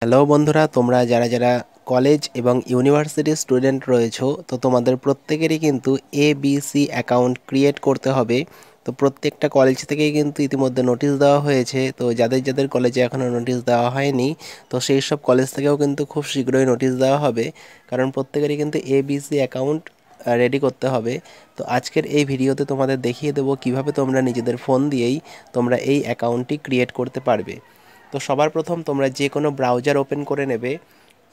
Hello বন্ধুরা, তোমরা যারা যারা কলেজ এবং ইউনিভার্সিটির স্টুডেন্ট রয়েছো, তো তোমাদের প্রত্যেকেরই কিন্তু এবিসি অ্যাকাউন্ট ক্রিয়েট করতে হবে। তো প্রত্যেকটা কলেজ থেকেই কিন্তু ইতিমধ্যে নোটিশ দেওয়া হয়েছে। তো যাদের যাদের কলেজে এখনও নোটিশ দেওয়া হয়নি, তো সেই সব কলেজ থেকেও কিন্তু খুব শীঘ্রই নোটিশ দেওয়া হবে, কারণ প্রত্যেকেরই কিন্তু এবিসি অ্যাকাউন্ট রেডি করতে হবে। তো আজকের এই ভিডিওতে তোমাদের দেখিয়ে দেবো কিভাবে তোমরা নিজেদের ফোন দিয়েই তোমরা এই অ্যাকাউন্টটি ক্রিয়েট করতে পারবে। তো সবার প্রথম তোমরা যে কোনো ব্রাউজার ওপেন করে নেবে।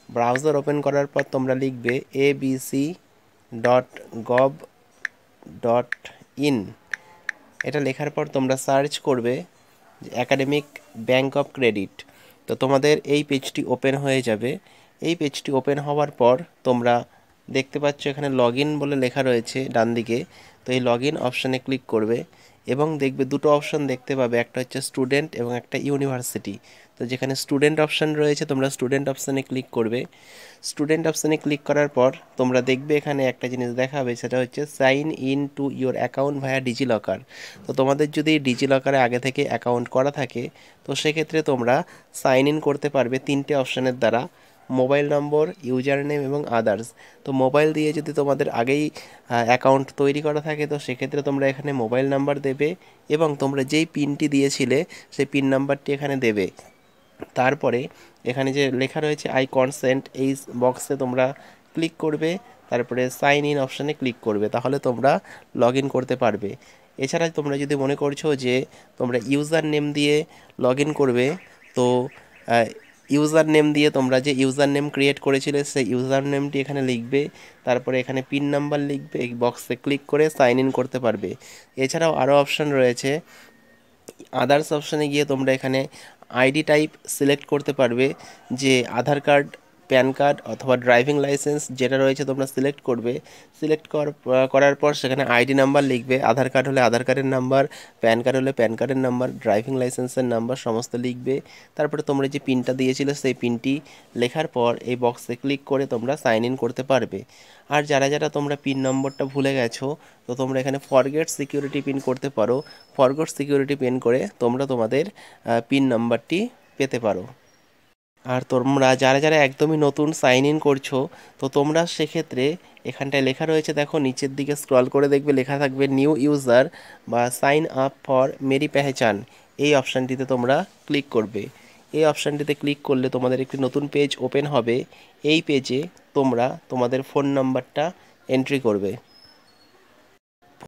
ব্রাউজার ওপেন করার পর তোমরা লিখবে abc.gov.in। এটা লেখার পর তোমরা সার্চ করবে একাডেমিক ব্যাংক অফ ক্রেডিট। তো তোমাদের এই পেজটি ওপেন হয়ে যাবে। এই পেজটি ওপেন হওয়ার পর তোমরা দেখতে পাচ্ছ এখানে লগ ইন বলে লেখা রয়েছে ডান দিকে। তো এই লগ ইন অপশানে ক্লিক করবে এবং দেখবে দুটো অপশান দেখতে পাবে, একটা হচ্ছে স্টুডেন্ট এবং একটা ইউনিভার্সিটি। তো যেখানে স্টুডেন্ট অপশান রয়েছে তোমরা স্টুডেন্ট অপশানে ক্লিক করবে। স্টুডেন্ট অপশানে ক্লিক করার পর তোমরা দেখবে এখানে একটা জিনিস দেখাবে, সেটা হচ্ছে sign in to your account via DigiLocker. তো তোমাদের যদি ডিজিলকারে আগে থেকে অ্যাকাউন্ট করা থাকে, তো সেক্ষেত্রে তোমরা সাইন ইন করতে পারবে তিনটে অপশানের দ্বারা: মোবাইল নম্বর, ইউজার নেম এবং আদার্স। তো মোবাইল দিয়ে যদি তোমাদের আগেই অ্যাকাউন্ট তৈরি করা থাকে, তো সেক্ষেত্রে তোমরা এখানে মোবাইল নাম্বার দেবে এবং তোমরা যেই পিনটি দিয়েছিলে সেই পিন নাম্বারটি এখানে দেবে। তারপরে এখানে যে লেখা রয়েছে আই কনসেন্ট, এই বক্সে তোমরা ক্লিক করবে। তারপরে সাইন ইন অপশানে ক্লিক করবে, তাহলে তোমরা লগ ইন করতে পারবে। এছাড়া তোমরা যদি মনে করছো যে তোমরা ইউজার নেম দিয়ে লগ ইন করবে, তো ইউজার নেম দিয়ে তোমরা যে ইউজার নেম ক্রিয়েট করেছিলে সেই ইউজার নেমটি এখানে লিখবে। তারপরে এখানে পিন নাম্বার লিখবে, এই বক্সে ক্লিক করে সাইন ইন করতে পারবে। এছাড়াও আরও অপশান রয়েছে। আদার্স অপশানে গিয়ে তোমরা এখানে আইডি টাইপ সিলেক্ট করতে পারবে, যে আধার কার্ড, প্যান কার্ড অথবা ড্রাইভিং লাইসেন্স যেটা রয়েছে তোমরা সিলেক্ট করবে। সিলেক্ট করার পর সেখানে আইডি নাম্বার লিখবে। আধার কার্ড হলে আধার কার্ডের নাম্বার, প্যান কার্ড হলে প্যান কার্ডের নাম্বার, ড্রাইভিং লাইসেন্সের নাম্বার সমস্ত লিখবে। তারপরে তোমরা যে পিনটা দিয়েছিলে সেই পিনটি লেখার পর এই বক্সে ক্লিক করে তোমরা সাইন ইন করতে পারবে। আর যারা যারা তোমরা পিন নম্বরটা ভুলে গেছো, তো তোমরা এখানে ফরগেট সিকিউরিটি পিন করতে পারো। ফরগেট সিকিউরিটি পিন করে তোমরা তোমাদের পিন নাম্বারটি পেতে পারো। আর তোমরা যারা যারা একদমই নতুন সাইন ইন করছো, তো তোমরা সেক্ষেত্রে এখানটায় লেখা রয়েছে, দেখো নিচের দিকে স্ক্রল করে দেখবে লেখা থাকবে নিউ ইউজার বা সাইন আপ ফর মেরি পেহচান। এই অপশানটিতে তোমরা ক্লিক করবে। এই অপশানটিতে ক্লিক করলে তোমাদের একটি নতুন পেজ ওপেন হবে। এই পেজে তোমরা তোমাদের ফোন নাম্বারটা এন্ট্রি করবে।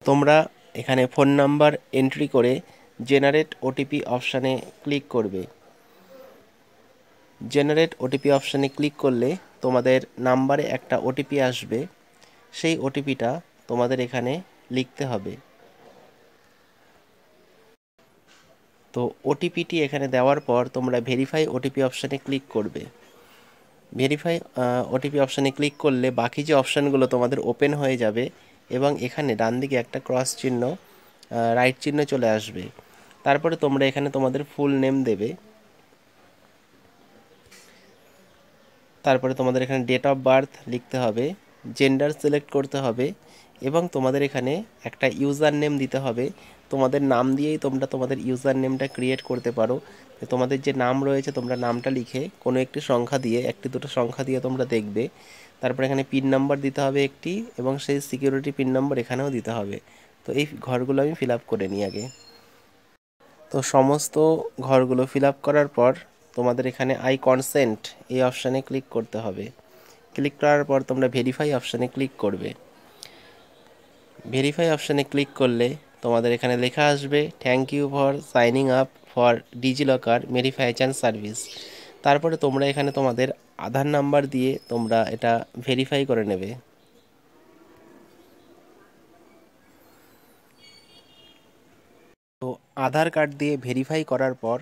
তোমরা এখানে ফোন নাম্বার এন্ট্রি করে জেনারেট ওটিপি অপশানে ক্লিক করবে। জেনারেট ওটিপি অপশানে ক্লিক করলে তোমাদের নাম্বারে একটা ওটিপি আসবে। সেই ওটিপিটা তোমাদের এখানে লিখতে হবে। তো ওটিপিটি এখানে দেওয়ার পর তোমরা ভেরিফাই ওটিপি অপশানে ক্লিক করবে। ভেরিফাই ওটিপি অপশানে ক্লিক করলে বাকি যে অপশানগুলো তোমাদের ওপেন হয়ে যাবে এবং এখানে ডান দিকে একটা ক্রস চিহ্ন, রাইট চিহ্ন চলে আসবে। তারপরে তোমরা এখানে তোমাদের ফুল নেম দেবে। তারপরে তোমাদের এখানে ডেট অফ বার্থ লিখতে হবে, জেন্ডার সিলেক্ট করতে হবে এবং তোমাদের এখানে একটা ইউজার নেম দিতে হবে। তোমাদের নাম দিয়েই তোমরা তোমাদের ইউজার নেমটা ক্রিয়েট করতে পারো। তোমাদের যে নাম রয়েছে তোমরা নামটা লিখে কোনো একটি সংখ্যা দিয়ে, একটি দুটো সংখ্যা দিয়ে তোমরা দেখবে। তারপরে এখানে পিন নাম্বার দিতে হবে একটি এবং সেই সিকিউরিটি পিন নাম্বার এখানেও দিতে হবে। তো এই ঘরগুলো আমি ফিল আপ করে নিই আগে। তো সমস্ত ঘরগুলো ফিল আপ করার পর তোমাদের এখানে আই কনসেন্ট এই অপশানে ক্লিক করতে হবে। ক্লিক করার পর তোমরা ভেরিফাই অপশানে ক্লিক করবে। ভেরিফাই অপশানে ক্লিক করলে তোমাদের এখানে লেখা আসবে thank you for signing up for DigiLocker verification service. তারপরে তোমরা এখানে তোমাদের আধার নাম্বার দিয়ে তোমরা এটা ভেরিফাই করে নেবে। তো আধার কার্ড দিয়ে ভেরিফাই করার পর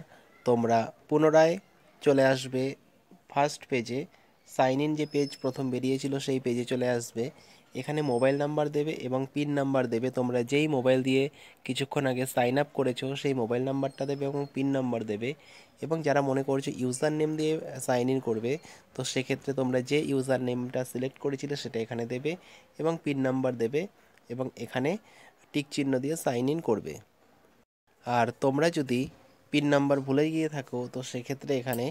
তোমরা পুনরায় চলে আসবে ফার্স্ট পেজে। সাইন ইন যে পেজ প্রথম বেরিয়েছিল সেই পেজে চলে আসবে। এখানে মোবাইল নাম্বার দেবে এবং পিন নাম্বার দেবে। তোমরা যেই মোবাইল দিয়ে কিছুক্ষণ আগে সাইন আপ করেছো সেই মোবাইল নাম্বারটা দেবে এবং পিন নাম্বার দেবে। এবং যারা মনে করছো ইউজার নেম দিয়ে সাইন ইন করবে, তো সেক্ষেত্রে তোমরা যে ইউজার নেমটা সিলেক্ট করেছিলে সেটা এখানে দেবে এবং পিন নাম্বার দেবে এবং এখানে টিক চিহ্ন দিয়ে সাইন ইন করবে। আর তোমরা যদি পিন নাম্বার ভুলে গিয়ে থাকো, তো সেক্ষেত্রে এখানে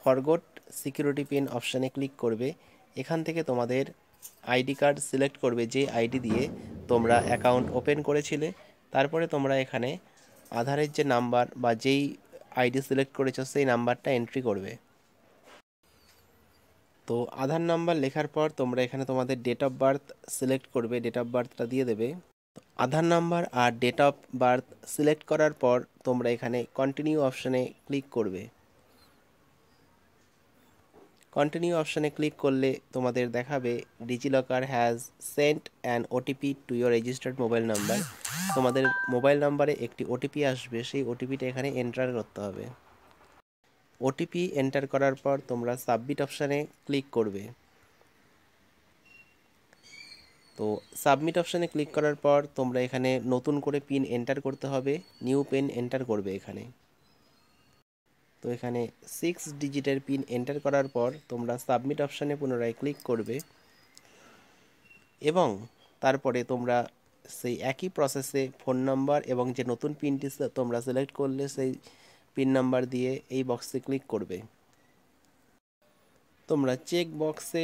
ফরগট সিকিউরিটি পিন অপশানে ক্লিক করবে। এখান থেকে তোমাদের আইডি কার্ড সিলেক্ট করবে, যে আইডি দিয়ে তোমরা অ্যাকাউন্ট ওপেন করেছিলে। তারপরে তোমরা এখানে আধারের যে নাম্বার বা যেই আইডি সিলেক্ট করেছো সেই নাম্বারটা এন্ট্রি করবে। তো আধার নাম্বার লেখার পর তোমরা এখানে তোমাদের ডেট অফ বার্থ সিলেক্ট করবে, ডেট অফ বার্থটা দিয়ে দেবে। আধার নাম্বার আর ডেট অফ বার্থ সিলেক্ট করার পর তোমরা এখানে কন্টিনিউ অপশানে ক্লিক করবে। কন্টিনিউ অপশানে ক্লিক করলে তোমাদের দেখাবে DigiLocker has Saint an OTP to your registered mobile number. তোমাদের মোবাইল নাম্বারে একটি ওটিপি আসবে, সেই ওটিপিটা এখানে এন্টার করতে হবে। ওটিপি এন্টার করার পর তোমরা সাবমিট অপশানে ক্লিক করবে। তো সাবমিট অপশানে ক্লিক করার পর তোমরা এখানে নতুন করে পিন এন্টার করতে হবে, নিউ পিন এন্টার করবে এখানে। তো এখানে 6 ডিজিটের পিন এন্টার করার পর তোমরা সাবমিট অপশানে পুনরায় ক্লিক করবে এবং তারপরে তোমরা সেই একই প্রসেসে ফোন নাম্বার এবং যে নতুন পিনটি তোমরা সিলেক্ট করলে সেই পিন নাম্বার দিয়ে এই বক্সে ক্লিক করবে। তোমরা চেক বক্সে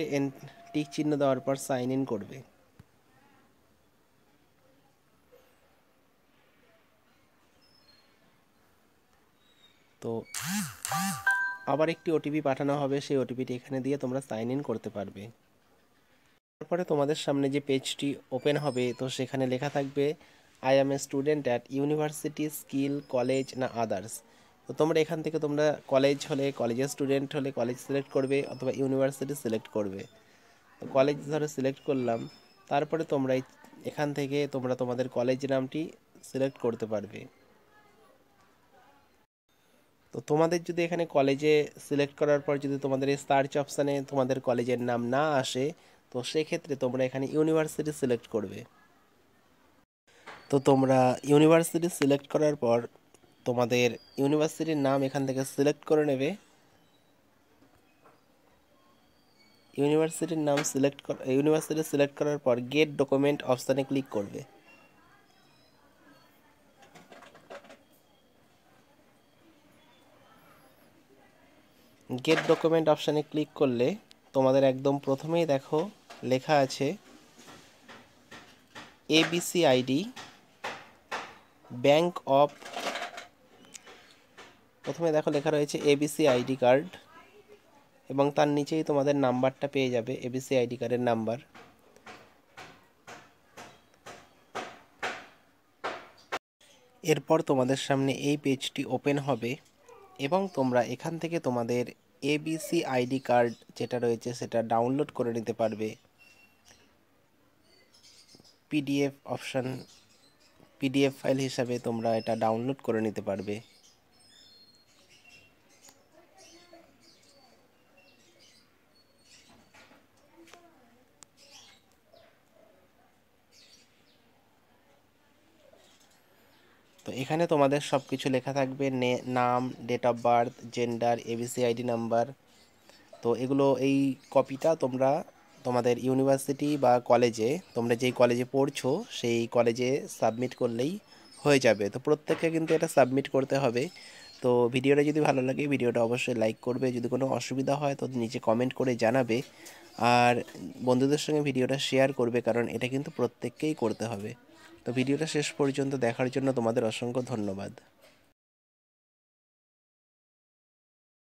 টিক চিহ্ন দেওয়ার পর সাইন ইন করবে। তো আবার একটি ওটিপি পাঠানো হবে, সেই ওটিপিটি এখানে দিয়ে তোমরা সাইন ইন করতে পারবে। তারপরে তোমাদের সামনে যে পেজটি ওপেন হবে, তো সেখানে লেখা থাকবে I am a student at university, skill, college না আদার্স। তো তোমরা এখান থেকে তোমরা কলেজ হলে কলেজের স্টুডেন্ট হলে কলেজ সিলেক্ট করবে অথবা ইউনিভার্সিটি সিলেক্ট করবে। তো কলেজ ধরে সিলেক্ট করলাম, তারপরে তোমরা এখান থেকে তোমরা তোমাদের কলেজ নামটি সিলেক্ট করতে পারবে। তো তোমাদের যদি এখানে কলেজে সিলেক্ট করার পর যদি তোমাদের এই সার্চ অপশানে তোমাদের কলেজের নাম না আসে, তো সেক্ষেত্রে তোমরা এখানে ইউনিভার্সিটি সিলেক্ট করবে। তো তোমরা ইউনিভার্সিটি সিলেক্ট করার পর তোমাদের ইউনিভার্সিটির নাম এখান থেকে সিলেক্ট করে নেবে। ইউনিভার্সিটি সিলেক্ট করার পর গেট ডকুমেন্ট অপশানে ক্লিক করবে। গেট ডকুমেন্ট অপশানে ক্লিক করলে তোমাদের একদম প্রথমেই দেখো লেখা আছে এবিসি আইডি ব্যাংক অফ, প্রথমে দেখো লেখা রয়েছে এবিসি আইডি কার্ড এবং তার নিচেই তোমাদের নাম্বারটা পেয়ে যাবে, এবিসি আইডি কার্ডের নাম্বার। এরপর তোমাদের সামনে এই পেজটি ওপেন হবে এবং তোমরা এখান থেকে তোমাদের এবিসি আইডি কার্ড যেটা রয়েছে সেটা ডাউনলোড করে নিতে পারবে। পিডিএফ অপশান, পিডিএফ ফাইল হিসাবে তোমরা এটা ডাউনলোড করে নিতে পারবে। তো এখানে তোমাদের সব কিছু লেখা থাকবে, নাম, date of birth, gender, ABC ID number. তো এগুলো এই কপিটা তোমরা তোমাদের ইউনিভার্সিটি বা কলেজে, তোমরা যেই কলেজে পড়ছো সেই কলেজে সাবমিট করলেই হয়ে যাবে। তো প্রত্যেককে কিন্তু এটা সাবমিট করতে হবে। তো ভিডিওটা যদি ভালো লাগে ভিডিওটা অবশ্যই লাইক করবে, যদি কোনো অসুবিধা হয় তো নিচে কমেন্ট করে জানাবে, আর বন্ধুদের সঙ্গে ভিডিওটা শেয়ার করবে, কারণ এটা কিন্তু প্রত্যেককেই করতে হবে। তো ভিডিওটা শেষ পর্যন্ত দেখার জন্য তোমাদের অসংখ্য ধন্যবাদ।